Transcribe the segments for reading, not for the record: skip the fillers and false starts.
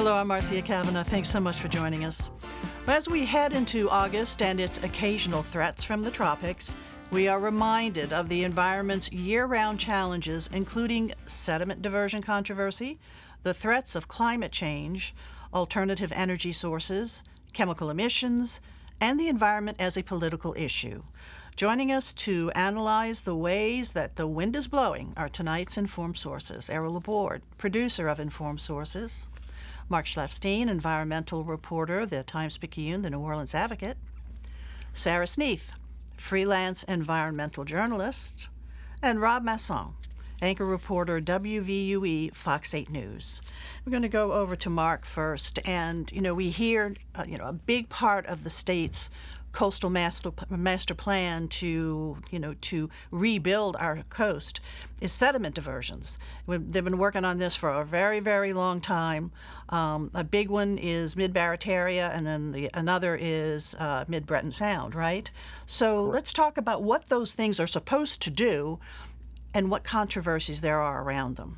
Hello, I'm Marcia Cavanaugh. Thanks so much for joining us. As we head into August and its occasional threats from the tropics, we are reminded of the environment's year-round challenges, including sediment diversion controversy, the threats of climate change, alternative energy sources, chemical emissions, and the environment as a political issue. Joining us to analyze the ways that the wind is blowing are tonight's Informed Sources. Errol Laborde, producer of Informed Sources. Mark Schleifstein, environmental reporter, the Times-Picayune, the New Orleans Advocate. Sara Sneath, freelance environmental journalist. And Rob Masson, anchor reporter, WVUE Fox 8 News. We're going to go over to Mark first. And, we hear, a big part of the state's coastal master plan to rebuild our coast is sediment diversions. They've been working on this for a very, very long time. A big one is Mid-Barataria, and then another is Mid-Breton Sound, right? So let's talk about what those things are supposed to do and what controversies there are around them.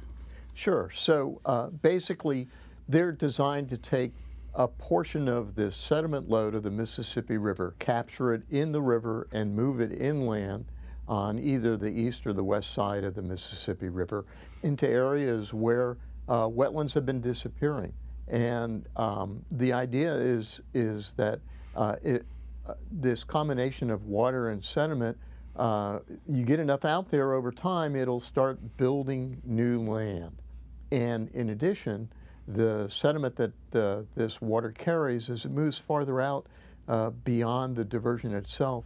Sure. So basically, they're designed to take a portion of the sediment load of the Mississippi River, capture it in the river, and move it inland on either the east or the west side of the Mississippi River into areas where wetlands have been disappearing. And the idea is that this combination of water and sediment, you get enough out there over time, it'll start building new land. And in addition, the sediment that this water carries, as it moves farther out beyond the diversion itself,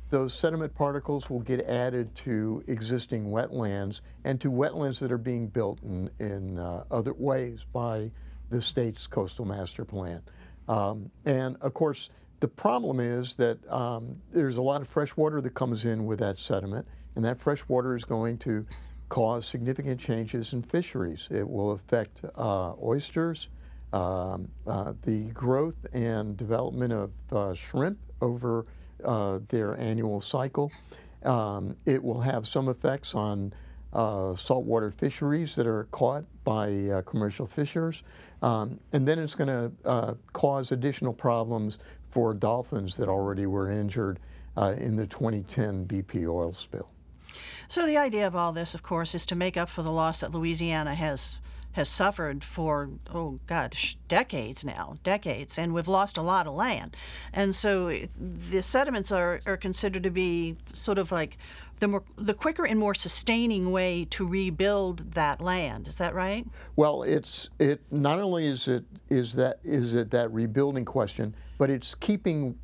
those sediment particles will get added to existing wetlands and to wetlands that are being built in other ways by the state's coastal master plan. And of course, the problem is that there's a lot of fresh water that comes in with that sediment, and that fresh water is going to cause significant changes in fisheries. It will affect oysters, the growth and development of shrimp over their annual cycle. It will have some effects on saltwater fisheries that are caught by commercial fishers. And then it's going to cause additional problems for dolphins that already were injured in the 2010 BP oil spill. So the idea of all this, of course, is to make up for the loss that Louisiana has suffered for, decades, and we've lost a lot of land. And so the sediments are considered to be sort of like the quicker and more sustaining way to rebuild that land. Is that right? Well, it not only is it that rebuilding question, but it's keeping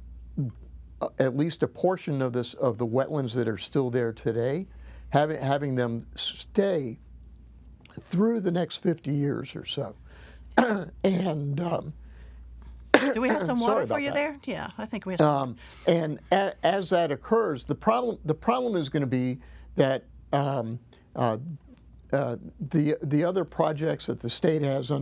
at least a portion of the wetlands that are still there today, having them stay through the next 50 years or so. And do we have some water for you there? Yeah, I think we have some. And as that occurs, the problem is going to be that the other projects that the state has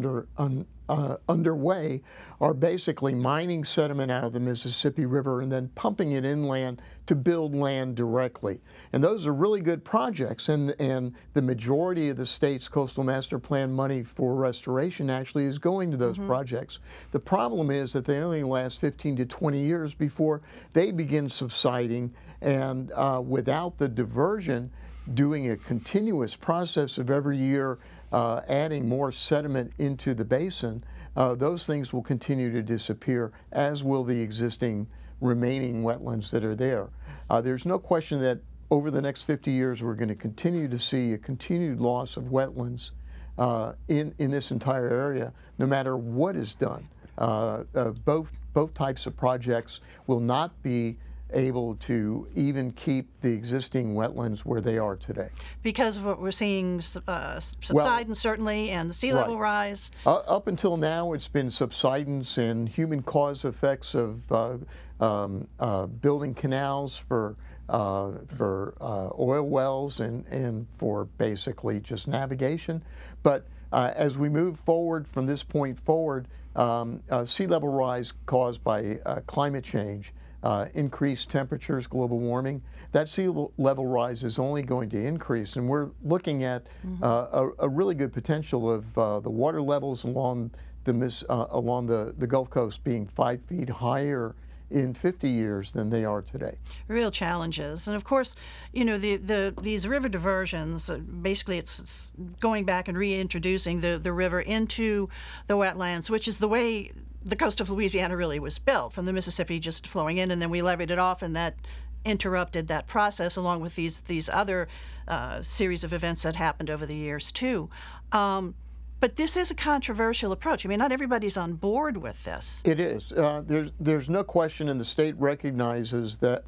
underway are basically mining sediment out of the Mississippi River and then pumping it inland to build land directly. And those are really good projects, and the majority of the state's coastal master plan money for restoration actually is going to those projects. The problem is that they only last 15 to 20 years before they begin subsiding, and without the diversion, doing a continuous process of every year adding more sediment into the basin, those things will continue to disappear, as will the existing remaining wetlands that are there. There's no question that over the next 50 years we're going to continue to see a continued loss of wetlands in this entire area, no matter what is done. Both types of projects will not be able to even keep the existing wetlands where they are today. Because of what we're seeing subsidence, certainly, and sea level rise. Up until now, it's been subsidence and human cause effects of building canals for oil wells and for basically just navigation. But as we move forward from this point forward, sea level rise caused by climate change, increased temperatures, global warming, that sea level rise is only going to increase. And we're looking at a really good potential of the water levels along along the Gulf Coast being 5 feet higher in 50 years than they are today. Real challenges. And of course, you know, these river diversions, basically it's going back and reintroducing the river into the wetlands, which is the way the coast of Louisiana really was built, from the Mississippi just flowing in, and then we levied it off, and that interrupted that process, along with these other series of events that happened over the years too. But this is a controversial approach. I mean, not everybody's on board with this. It is. There's no question, and the state recognizes that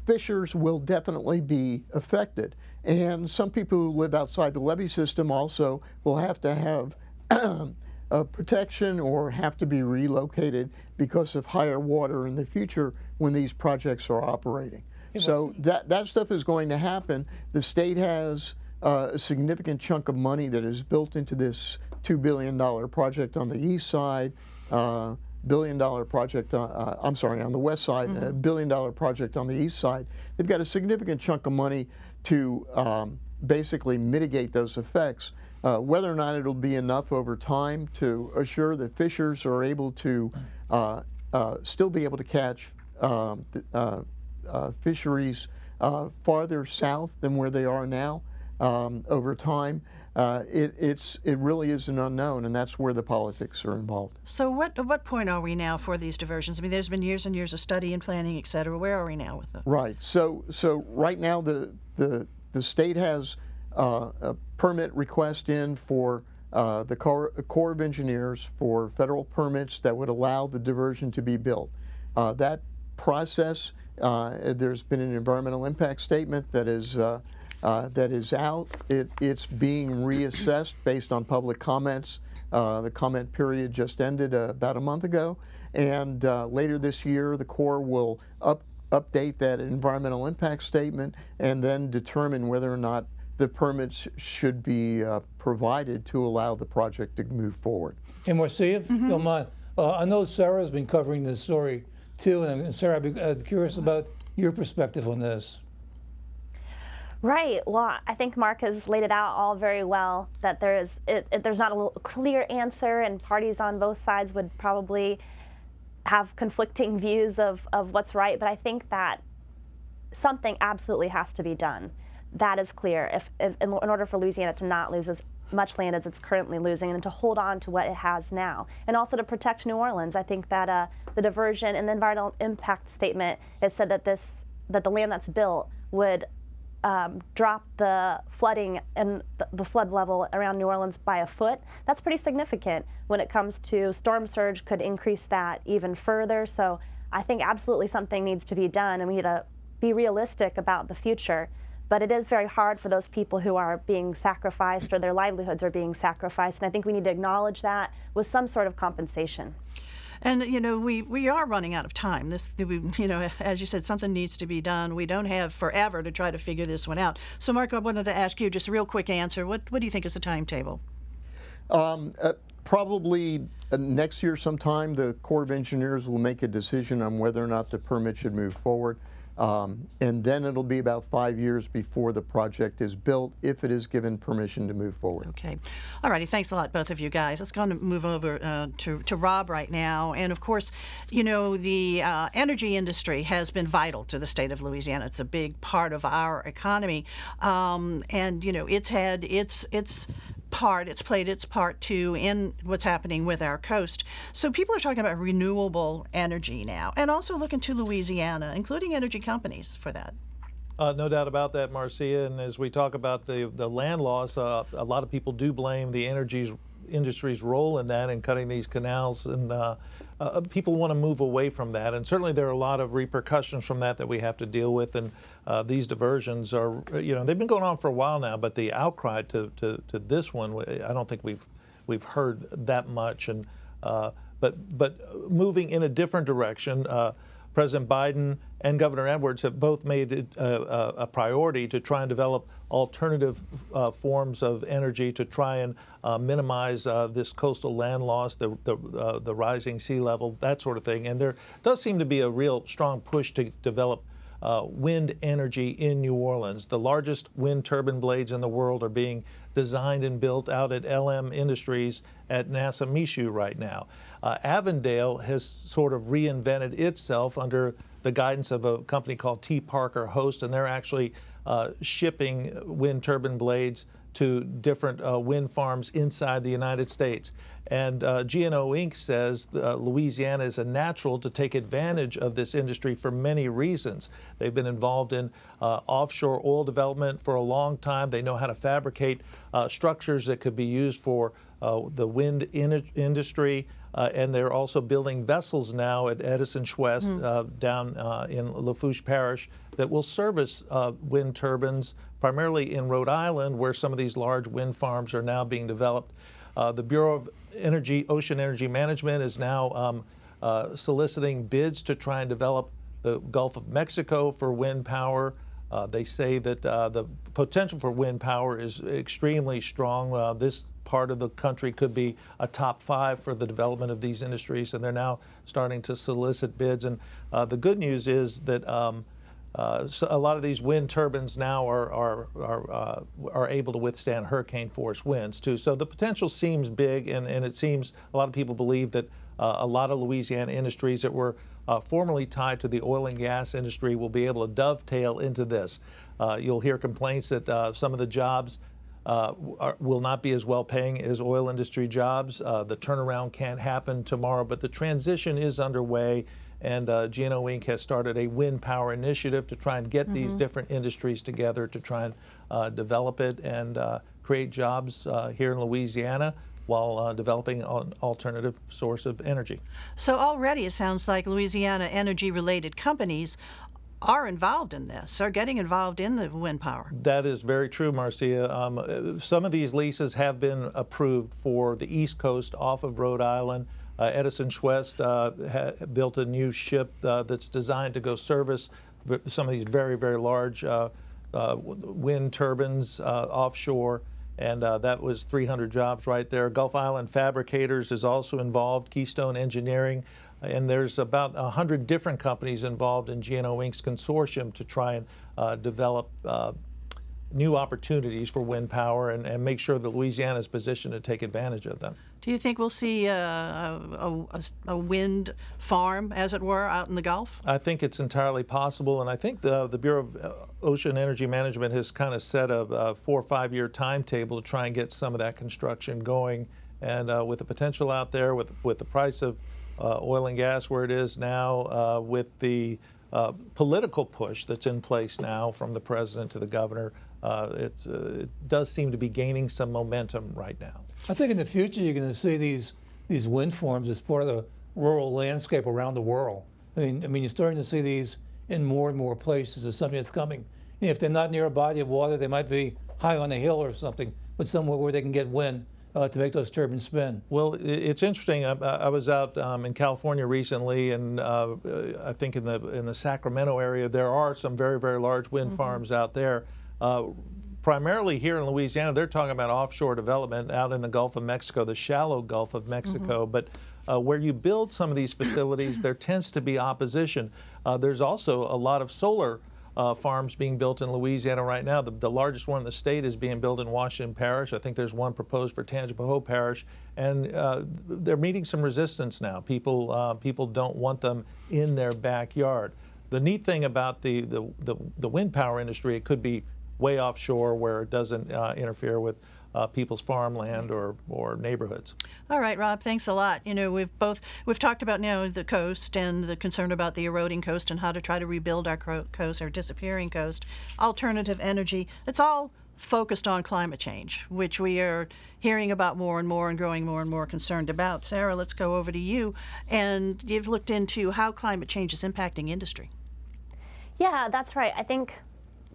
fishers will definitely be affected. And some people who live outside the levee system also will have to have protection or have to be relocated because of higher water in the future when these projects are operating. So that stuff is going to happen. The state has a significant chunk of money that is built into this $2 billion project on the east side, $1 billion project, I'm sorry, on the west side, $1 billion project on the east side. They've got a significant chunk of money to basically mitigate those effects. Whether or not it'll be enough over time to assure that fishers are able to still be able to catch fisheries farther south than where they are now over time, it really is an unknown, and that's where the politics are involved. So at what point are we now for these diversions? I mean, there's been years and years of study and planning, et cetera. Where are we now with it? Right. So right now the state has a permit request in for the Corps of Engineers for federal permits that would allow the diversion to be built. That process, there's been an environmental impact statement that is out. It's being reassessed based on public comments. The comment period just ended about a month ago, and later this year the Corps will update that environmental impact statement and then determine whether or not the permits should be provided to allow the project to move forward. And Marcia, if you don't mind, I know Sarah's been covering this story too, and Sarah, I'd be curious about your perspective on this. Right. Well, I think Mark has laid it out all very well, that there's not a clear answer, and parties on both sides would probably have conflicting views of what's right. But I think that something absolutely has to be done. That is clear. In order for Louisiana to not lose as much land as it's currently losing, and to hold on to what it has now, and also to protect New Orleans. I think that the diversion and the environmental impact statement, it said that the land that's built would drop the flooding and the flood level around New Orleans by a foot. That's pretty significant. When it comes to storm surge, could increase that even further. So I think absolutely something needs to be done, and we need to be realistic about the future. But it is very hard for those people who are being sacrificed, or their livelihoods are being sacrificed, and I think we need to acknowledge that with some sort of compensation. And, you know, we are running out of time. You know, as you said, something needs to be done. We don't have forever to try to figure this one out. So, Mark, I wanted to ask you just a real quick answer. What do you think is the timetable? Probably next year sometime, the Corps of Engineers will make a decision on whether or not the permit should move forward. And then it'll be about 5 years before the project is built, if it is given permission to move forward. Okay. All righty. Thanks a lot, both of you guys. Let's go on to move over to Rob right now. And, of course, you know, the energy industry has been vital to the state of Louisiana. It's a big part of our economy. And, you know, it's had its played its part too in what's happening with our coast. So people are talking about renewable energy now, and also looking to Louisiana, including energy companies, for that. No doubt about that, Marcia. And as we talk about the land loss, a lot of people do blame the industry's role in that, in cutting these canals, and people want to move away from that. And certainly there are a lot of repercussions from that we have to deal with. And these diversions are, you know, they've been going on for a while now, but the outcry to this one, I don't think we've heard that much. And but moving in a different direction, President Biden and Governor Edwards have both made it a priority to try and develop alternative forms of energy to try and minimize this coastal land loss, the rising sea level, that sort of thing. And there does seem to be a real strong push to develop wind energy in New Orleans. The largest wind turbine blades in the world are being designed and built out at LM Industries at NASA Michoud right now. Avondale has sort of reinvented itself under the guidance of a company called T. Parker Host, and they're actually shipping wind turbine blades to different wind farms inside the United States. And GNO Inc. says Louisiana is a natural to take advantage of this industry for many reasons. They've been involved in offshore oil development for a long time. They know how to fabricate structures that could be used for the wind industry. And they're also building vessels now at Edison Schleifstein down in Lafourche Parish that will service wind turbines, primarily in Rhode Island, where some of these large wind farms are now being developed. The Bureau of Ocean Energy Management is now soliciting bids to try and develop the Gulf of Mexico for wind power. They say that the potential for wind power is extremely strong. This part of the country could be a top 5 for the development of these industries, and they're now starting to solicit bids. And the good news is that so a lot of these wind turbines now are able to withstand hurricane force winds too. So the potential seems big, and it seems a lot of people believe that a lot of Louisiana industries that were formerly tied to the oil and gas industry will be able to dovetail into this. You'll hear complaints that some of the jobs will not be as well paying as oil industry jobs. The turnaround can't happen tomorrow, but the transition is underway. And GNO Inc. has started a wind power initiative to try and get these different industries together to try and develop it and create jobs here in Louisiana while developing an alternative source of energy. So already it sounds like Louisiana energy-related companies are involved in this, are getting involved in the wind power. That is very true, Marcia. Some of these leases have been approved for the East Coast off of Rhode Island. Edison Schleifstein built a new ship that's designed to go service some of these very, very large wind turbines offshore, and that was 300 jobs right there. Gulf Island Fabricators is also involved, Keystone Engineering, and there's about 100 different companies involved in GNO Inc.'s consortium to try and develop new opportunities for wind power and make sure that Louisiana is positioned to take advantage of them. Do you think we'll see a wind farm, as it were, out in the Gulf? I think it's entirely possible, and I think the Bureau of Ocean Energy Management has kind of set a 4 or 5 year timetable to try and get some of that construction going. And with the potential out there, with the price of oil and gas where it is now, with the political push that's in place now from the president to the governor, it does seem to be gaining some momentum right now. I think in the future you're going to see these wind farms as part of the rural landscape around the world. I mean, you're starting to see these in more and more places as something that's coming. And if they're not near a body of water, they might be high on a hill or something, but somewhere where they can get wind to make those turbines spin. Well, it's interesting. I was out in California recently, and I think in the Sacramento area there are some very, very large wind farms out there. Primarily here in Louisiana, they're talking about offshore development out in the Gulf of Mexico, the shallow Gulf of Mexico. But where you build some of these facilities, there tends to be opposition. There's also a lot of solar farms being built in Louisiana right now. The largest one in the state is being built in Washington Parish. I think there's one proposed for Times-Picayune Parish, and they're meeting some resistance now. People don't want them in their backyard. The neat thing about the wind power industry, it could be way offshore where it doesn't interfere with people's farmland or neighborhoods. All right, Rob, thanks a lot. You know, we've talked about the coast and the concern about the eroding coast and how to try to rebuild our coast, our disappearing coast, alternative energy. It's all focused on climate change, which we are hearing about more and more and growing more and more concerned about. Sara, let's go over to you. And you've looked into how climate change is impacting industry. Yeah, that's right. I think,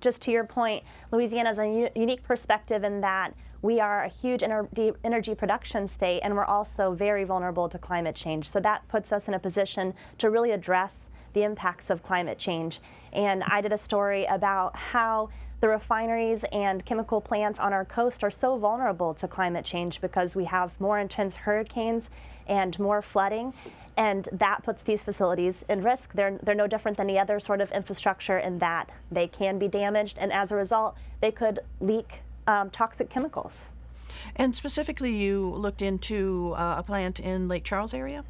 just to your point, Louisiana has a unique perspective in that we are a huge energy production state, and we're also very vulnerable to climate change. So that puts us in a position to really address the impacts of climate change. And I did a story about how the refineries and chemical plants on our coast are so vulnerable to climate change because we have more intense hurricanes and more flooding. And that puts these facilities in risk. They're no different than any other sort of infrastructure in that they can be damaged, and as a result, they could leak toxic chemicals. And specifically, you looked into a plant in Lake Charles area?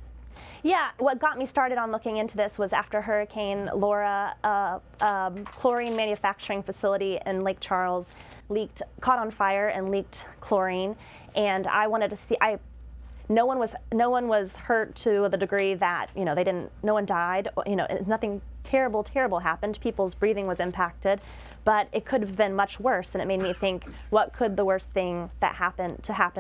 Yeah, what got me started on looking into this was after Hurricane Laura, chlorine manufacturing facility in Lake Charles caught on fire and leaked chlorine, and I wanted to see. No one was hurt to the degree that no one died. Nothing terrible happened. People's breathing was impacted, but it could have been much worse. And it made me think, what could the worst thing that happen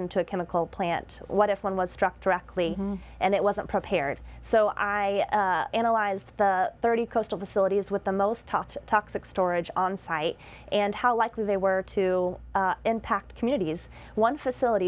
to a chemical plant? What if one was struck directly and it wasn't prepared? So I analyzed the 30 coastal facilities with the most toxic storage on site and how likely they were to impact communities.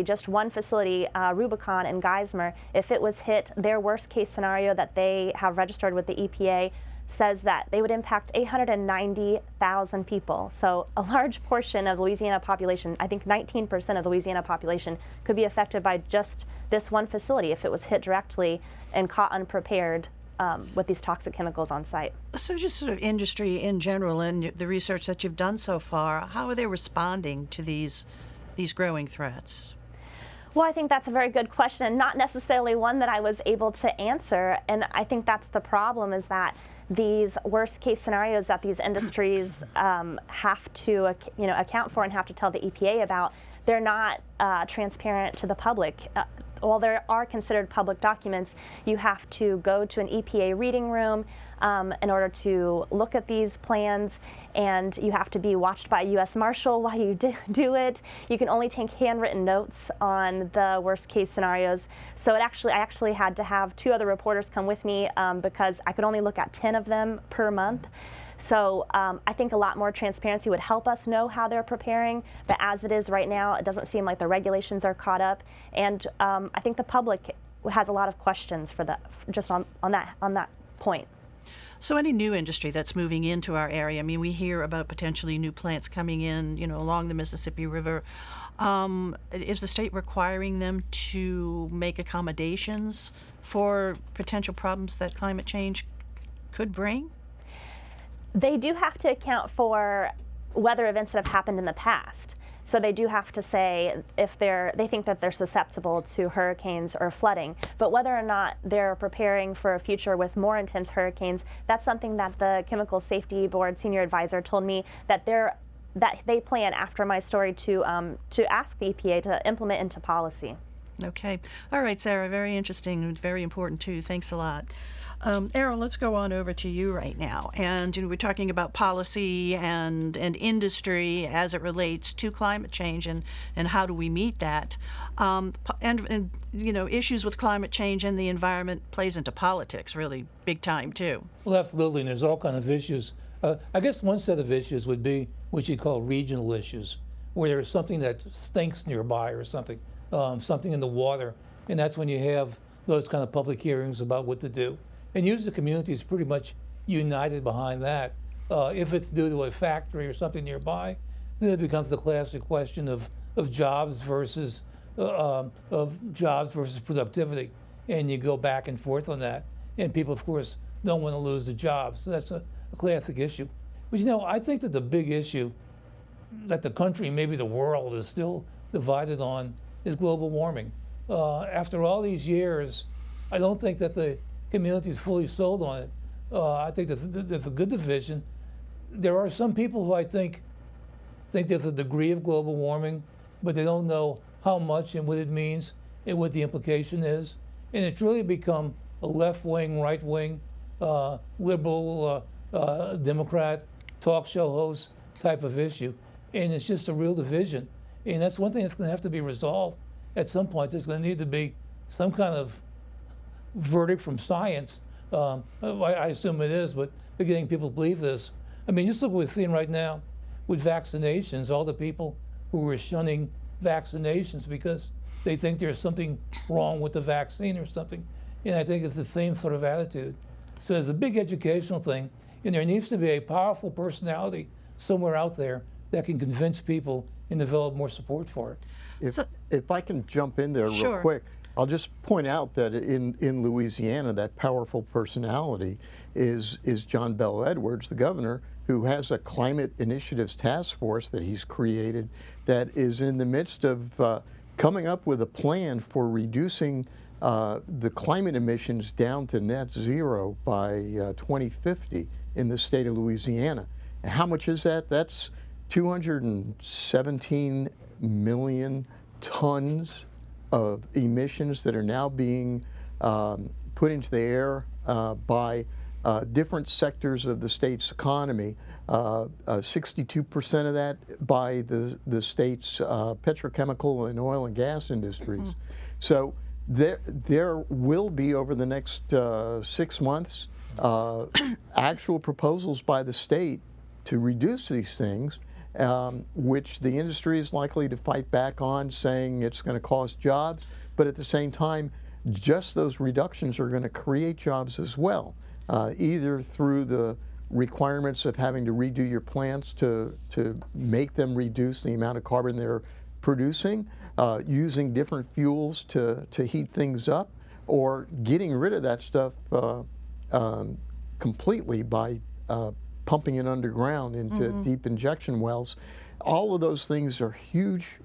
Just one facility, Rubicon in Geismar, if it was hit, their worst case scenario that they have registered with the EPA says that they would impact 890,000 people. So a large portion of the Louisiana population, I think 19% of the Louisiana population, could be affected by just this one facility if it was hit directly and caught unprepared with these toxic chemicals on site. So just sort of industry in general and the research that you've done so far, how are they responding to these growing threats? Well, I think that's a very good question and not necessarily one that I was able to answer. And I think that's the problem, is that these worst case scenarios that these industries have to account for and have to tell the EPA about, they're not transparent to the public. While there are considered public documents, you have to go to an EPA reading room in order to look at these plans, and you have to be watched by a U.S. Marshal while you do it. You can only take handwritten notes on the worst case scenarios. So I actually had to have 2 other reporters come with me because I could only look at 10 of them per month. So I think a lot more transparency would help us know how they're preparing, but as it is right now, it doesn't seem like the regulations are caught up, and I think the public has a lot of questions for that, just on that point. So any new industry that's moving into our area, I mean, we hear about potentially new plants coming in, along the Mississippi River. Is the state requiring them to make accommodations for potential problems that climate change could bring? They do have to account for weather events that have happened in the past. So they do have to say if they think that they're susceptible to hurricanes or flooding. But whether or not they're preparing for a future with more intense hurricanes, that's something that the Chemical Safety Board senior advisor told me that they plan, after my story, to ask the EPA to implement into policy. Okay. All right, Sarah, very interesting and very important too. Thanks a lot. Errol, let's go on over to you right now. And we're talking about policy and industry as it relates to climate change and how do we meet that. And issues with climate change and the environment plays into politics really big time too. Well, absolutely, and there's all kinds of issues. I guess one set of issues would be what you call regional issues, where there's something that stinks nearby or something in the water, and that's when you have those kind of public hearings about what to do. And usually the community is pretty much united behind that. If it's due to a factory or something nearby, then it becomes the classic question of jobs versus productivity, and you go back and forth on that. And people, of course, don't want to lose the jobs. So that's a classic issue. But I think that the big issue that the country, maybe the world, is still divided on is global warming. After all these years, I don't think that the community is fully sold on it. I think there's a good division. There are some people who I think there's a degree of global warming, but they don't know how much and what it means and what the implication is. And it's really become a left-wing, right-wing, liberal, Democrat, talk show host type of issue. And it's just a real division. And that's one thing that's going to have to be resolved at some point. There's going to need to be some kind of verdict from science. I assume it is, but they're getting people to believe this. I mean, just look what we're seeing right now with vaccinations, all the people who are shunning vaccinations because they think there's something wrong with the vaccine or something. And I think it's the same sort of attitude. So there's a big educational thing, and there needs to be a powerful personality somewhere out there that can convince people and develop more support for it. If I can jump in there Sure. real quick, I'll just point out that in Louisiana, that powerful personality is John Bel Edwards, the governor, who has a climate initiatives task force that he's created that is in the midst of coming up with a plan for reducing the climate emissions down to net zero by 2050 in the state of Louisiana. And how much is that? That's 217 million tons of emissions that are now being put into the air by different sectors of the state's economy. 62% of that by the state's petrochemical and oil and gas industries. So there will be, over the next 6 months, actual proposals by the state to reduce these things, which the industry is likely to fight back on, saying it's going to cost jobs, but at the same time, just those reductions are going to create jobs as well, either through the requirements of having to redo your plants to make them reduce the amount of carbon they're producing, using different fuels to heat things up, or getting rid of that stuff completely by pumping it underground into deep injection wells. All of those things are huge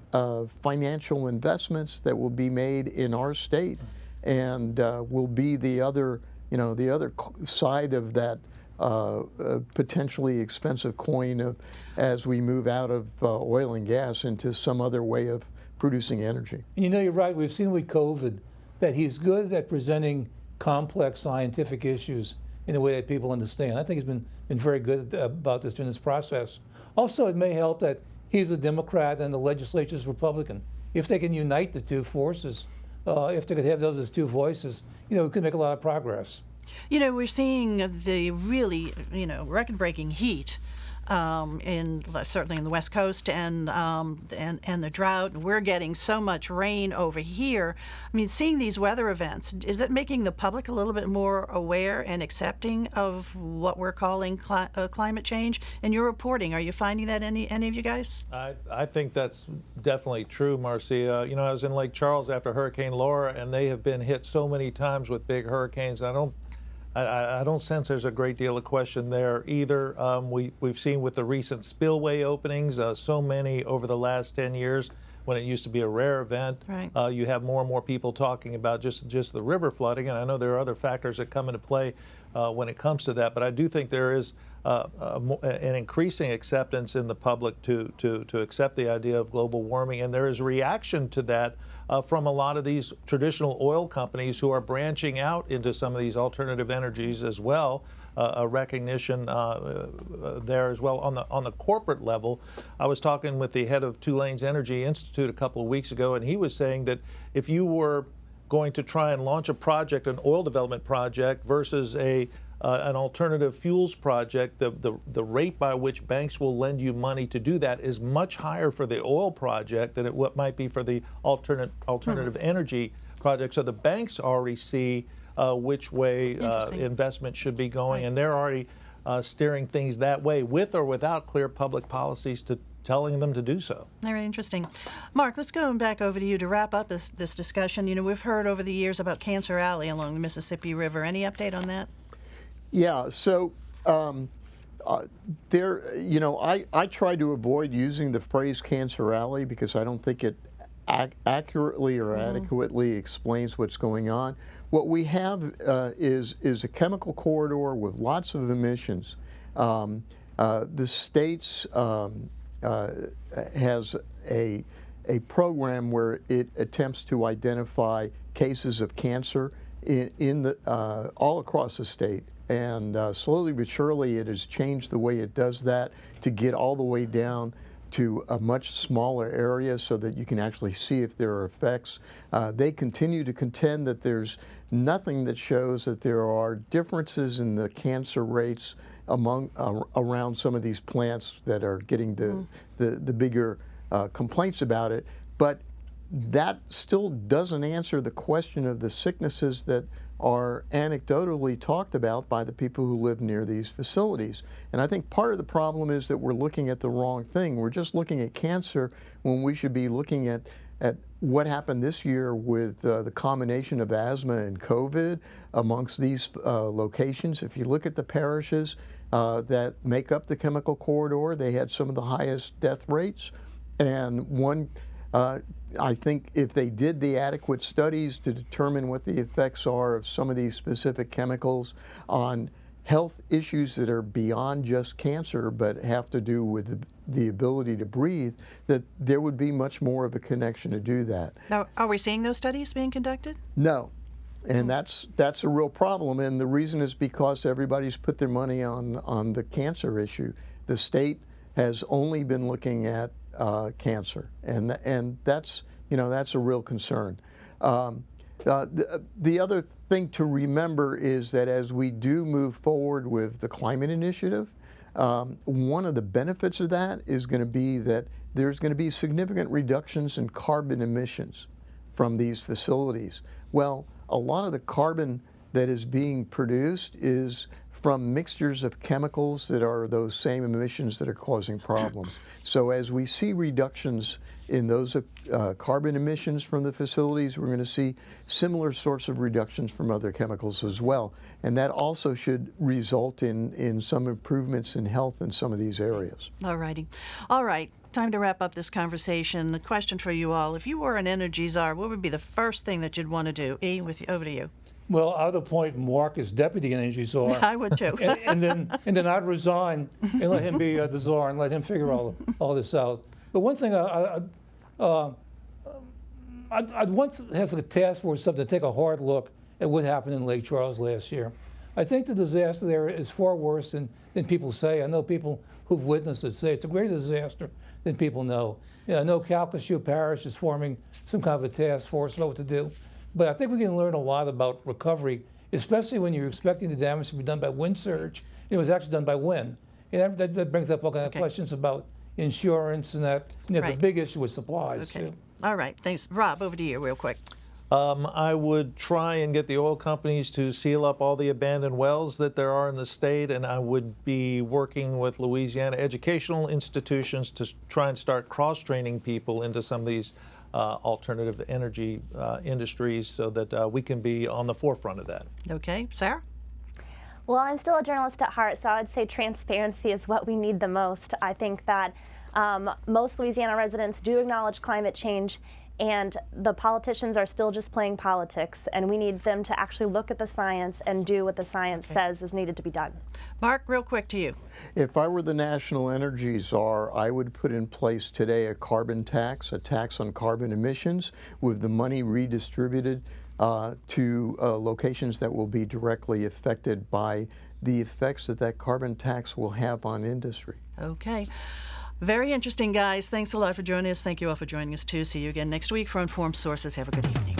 financial investments that will be made in our state, and will be the other, the other side of that potentially expensive coin of as we move out of oil and gas into some other way of producing energy. You're right. We've seen with COVID that he's good at presenting complex scientific issues in a way that people understand. I think he's been very good about this during this process. Also, it may help that he's a Democrat and the legislature is Republican. If they can unite the two forces, if they could have those as two voices, we could make a lot of progress. We're seeing the really, record-breaking heat certainly in the West Coast and the drought. We're getting so much rain over here. I mean, seeing these weather events, is it making the public a little bit more aware and accepting of what we're calling climate change? In your reporting, are you finding that any of you guys? I think that's definitely true, Marcia. I was in Lake Charles after Hurricane Laura, and they have been hit so many times with big hurricanes. I don't sense there's a great deal of question there either. We've seen with the recent spillway openings, so many over the last 10 years, when it used to be a rare event. Right. You have more and more people talking about just the river flooding, and I know there are other factors that come into play when it comes to that, but I do think there is an increasing acceptance in the public to accept the idea of global warming, and there is reaction to that from a lot of these traditional oil companies who are branching out into some of these alternative energies as well. A recognition there as well on the corporate level. I was talking with the head of Tulane's Energy Institute a couple of weeks ago, and he was saying that if you were going to try and launch a project, an oil development project, versus an alternative fuels project, the rate by which banks will lend you money to do that is much higher for the oil project than what might be for the alternative energy project. So the banks already see which way investment should be going, and they're already steering things that way, with or without clear public policies telling them to do so. Very interesting. Mark, let's go back over to you to wrap up this discussion. We've heard over the years about Cancer Alley along the Mississippi River. Any update on that? Yeah, so I try to avoid using the phrase Cancer Alley because I don't think it accurately or adequately explains what's going on. What we have is a chemical corridor with lots of emissions. The states has a program where it attempts to identify cases of cancer in all across the state. And slowly but surely it has changed the way it does that to get all the way down to a much smaller area so that you can actually see if there are effects. They continue to contend that there's nothing that shows that there are differences in the cancer rates around some of these plants that are getting the bigger complaints about it. But that still doesn't answer the question of the sicknesses that are anecdotally talked about by the people who live near these facilities. And I think part of the problem is that we're looking at the wrong thing. We're just looking at cancer when we should be looking at at what happened this year with the combination of asthma and COVID amongst these locations. If you look at the parishes that make up the chemical corridor, they had some of the highest death rates. And one, I think if they did the adequate studies to determine what the effects are of some of these specific chemicals on health issues that are beyond just cancer but have to do with the ability to breathe, that there would be much more of a connection to do that. Now, are we seeing those studies being conducted? No. And that's a real problem, and the reason is because everybody's put their money on the cancer issue. The state has only been looking at cancer, and that's a real concern. The other thing to remember is that as we do move forward with the climate initiative, one of the benefits of that is going to be that there's going to be significant reductions in carbon emissions from these facilities. Well, a lot of the carbon that is being produced is from mixtures of chemicals that are those same emissions that are causing problems. So as we see reductions in those carbon emissions from the facilities, we're going to see similar sorts of reductions from other chemicals as well. And that also should result in some improvements in health in some of these areas. All righty. All right. Time to wrap up this conversation. A question for you all. If you were an energy czar, what would be the first thing that you'd want to do? E, over to you. Well, I would appoint Mark as deputy energy czar. I would too. and then I'd resign and let him be the czar and let him figure all this out. But one thing I'd want to have the task force to take a hard look at what happened in Lake Charles last year. I think the disaster there is far worse than people say. I know people who've witnessed it say it's a greater disaster than people know. I know Calcasieu Parish is forming some kind of a task force, know what to do. But I think we can learn a lot about recovery, especially when you're expecting the damage to be done by wind surge. It was actually done by wind. And that brings up all kinds of questions about insurance and that. And that's a big issue with supplies, Okay. too. All right. Thanks. Rob, over to you real quick. I would try and get the oil companies to seal up all the abandoned wells that there are in the state, and I would be working with Louisiana educational institutions to try and start cross-training people into some of these alternative energy industries so that we can be on the forefront of that. Okay. Sarah? Well, I'm still a journalist at heart, so I would say transparency is what we need the most. I think that most Louisiana residents do acknowledge climate change, and the politicians are still just playing politics, and we need them to actually look at the science and do what the science says is needed to be done. Mark, real quick to you. If I were the national energy czar, I would put in place today a carbon tax, a tax on carbon emissions, with the money redistributed to locations that will be directly affected by the effects that carbon tax will have on industry. Okay. Very interesting, guys. Thanks a lot for joining us. Thank you all for joining us, too. See you again next week for Informed Sources. Have a good evening.